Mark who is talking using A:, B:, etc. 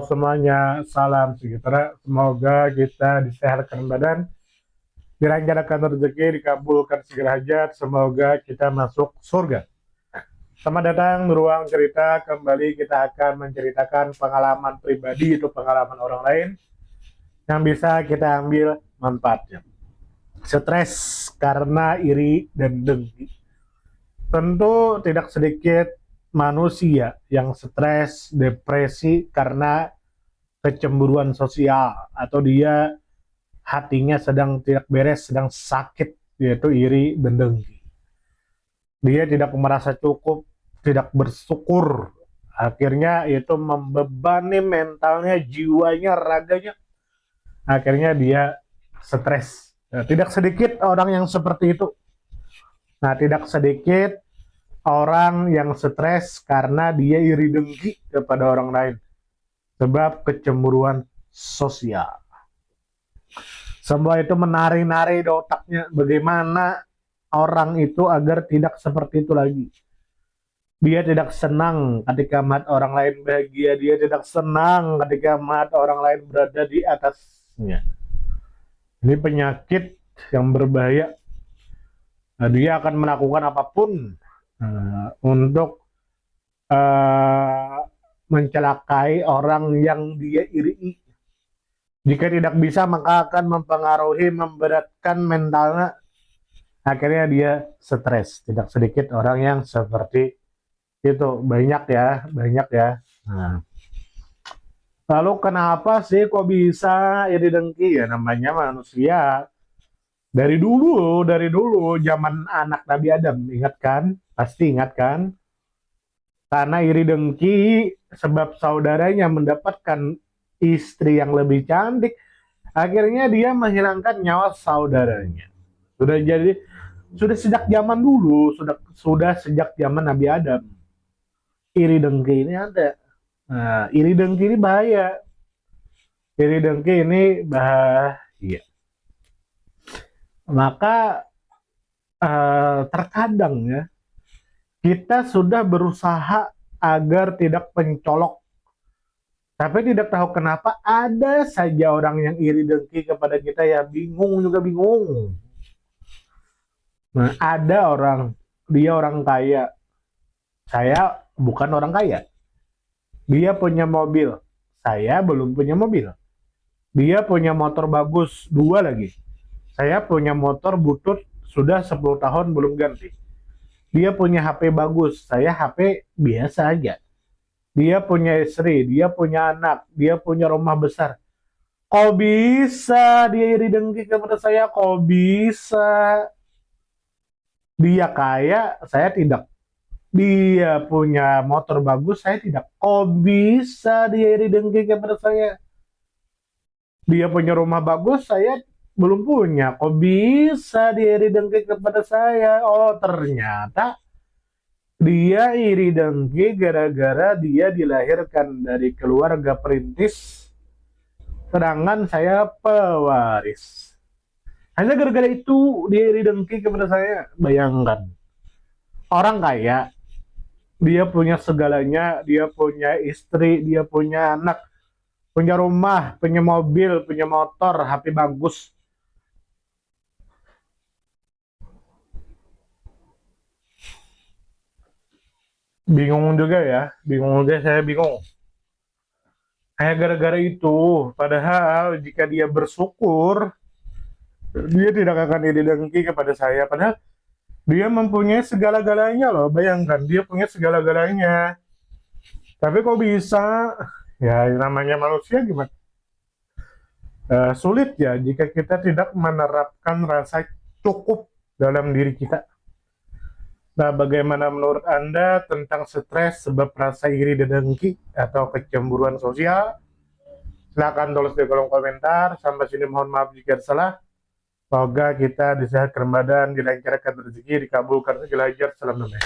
A: Semuanya, salam sejahtera. Semoga kita disehatkan badan, dilancarkan rezeki, dikabulkan segala hajat. Semoga kita masuk surga. Selamat datang di ruang cerita. Kembali kita akan menceritakan pengalaman pribadi atau pengalaman orang lain yang bisa kita ambil manfaatnya. Stres karena iri dan dengki. Tentu tidak sedikit manusia yang stres, depresi karena kecemburuan sosial atau dia hatinya sedang tidak beres, sedang sakit, yaitu iri dan dengki. Dia tidak merasa cukup, tidak bersyukur. Akhirnya itu membebani mentalnya, jiwanya, raganya. Akhirnya dia stres. Nah, tidak sedikit orang yang seperti itu. Nah, tidak sedikit orang yang stres karena dia iri dengki kepada orang lain. Sebab kecemburuan sosial. Semua itu menari-nari di otaknya bagaimana orang itu agar tidak seperti itu lagi. Dia tidak senang ketika melihat orang lain bahagia. Dia tidak senang ketika melihat orang lain berada di atasnya. Ini penyakit yang berbahaya. Nah, dia akan melakukan apapun untuk mencelakai orang yang dia iri. Jika tidak bisa, maka akan mempengaruhi, memberatkan mentalnya. Akhirnya dia stres. Tidak sedikit orang yang seperti itu. Banyak ya, banyak ya. Nah, lalu kenapa sih kok bisa iri dengki? Ya namanya manusia. Dari dulu, zaman anak Nabi Adam. Ingat kan? Pasti ingat kan? Karena iri dengki sebab saudaranya mendapatkan istri yang lebih cantik, akhirnya dia menghilangkan nyawa saudaranya. Sudah sejak zaman dulu, sudah sejak zaman Nabi Adam. Iri dengki ini ada. Nah, iri dengki ini bahaya. Iri dengki ini bahaya. Maka terkadang ya kita sudah berusaha agar tidak mencolok. Tapi tidak tahu kenapa ada saja orang yang iri dengki kepada kita, ya bingung juga bingung. Nah, ada orang, dia orang kaya. Saya bukan orang kaya. Dia punya mobil. Saya belum punya mobil. Dia punya motor bagus, 2 lagi. Saya punya motor butut sudah 10 tahun belum ganti. Dia punya HP bagus, saya HP biasa aja. Dia punya istri, dia punya anak, dia punya rumah besar. Kok bisa dia iri dengki kepada saya? Kok bisa? Dia kaya, saya tidak. Dia punya motor bagus, saya tidak. Kok bisa dia iri dengki kepada saya? Dia punya rumah bagus, saya belum punya. Kok bisa dia iri dengki kepada saya? Oh, ternyata dia iri dengki gara-gara dia dilahirkan dari keluarga perintis, sedangkan saya pewaris. Hanya gara-gara itu dia iri dengki kepada saya. Bayangkan, orang kaya, dia punya segalanya, dia punya istri, dia punya anak, punya rumah, punya mobil, punya motor, HP bagus. Bingung juga ya, bingung juga, saya bingung. Hanya gara-gara itu, padahal jika dia bersyukur, dia tidak akan iri dengki kepada saya. Padahal dia mempunyai segala-galanya loh. Bayangkan, dia punya segala-galanya. Tapi kok bisa? Ya, namanya manusia gimana? Sulit ya jika kita tidak menerapkan rasa cukup dalam diri kita. Nah, bagaimana menurut Anda tentang stres sebab rasa iri dan dengki atau kecemburuan sosial? Silahkan tulis di kolom komentar. Sampai sini mohon maaf jika salah. Semoga kita disehatkan badan, dilancarkan rezeki, dikabulkan segala hajat. Salam damai.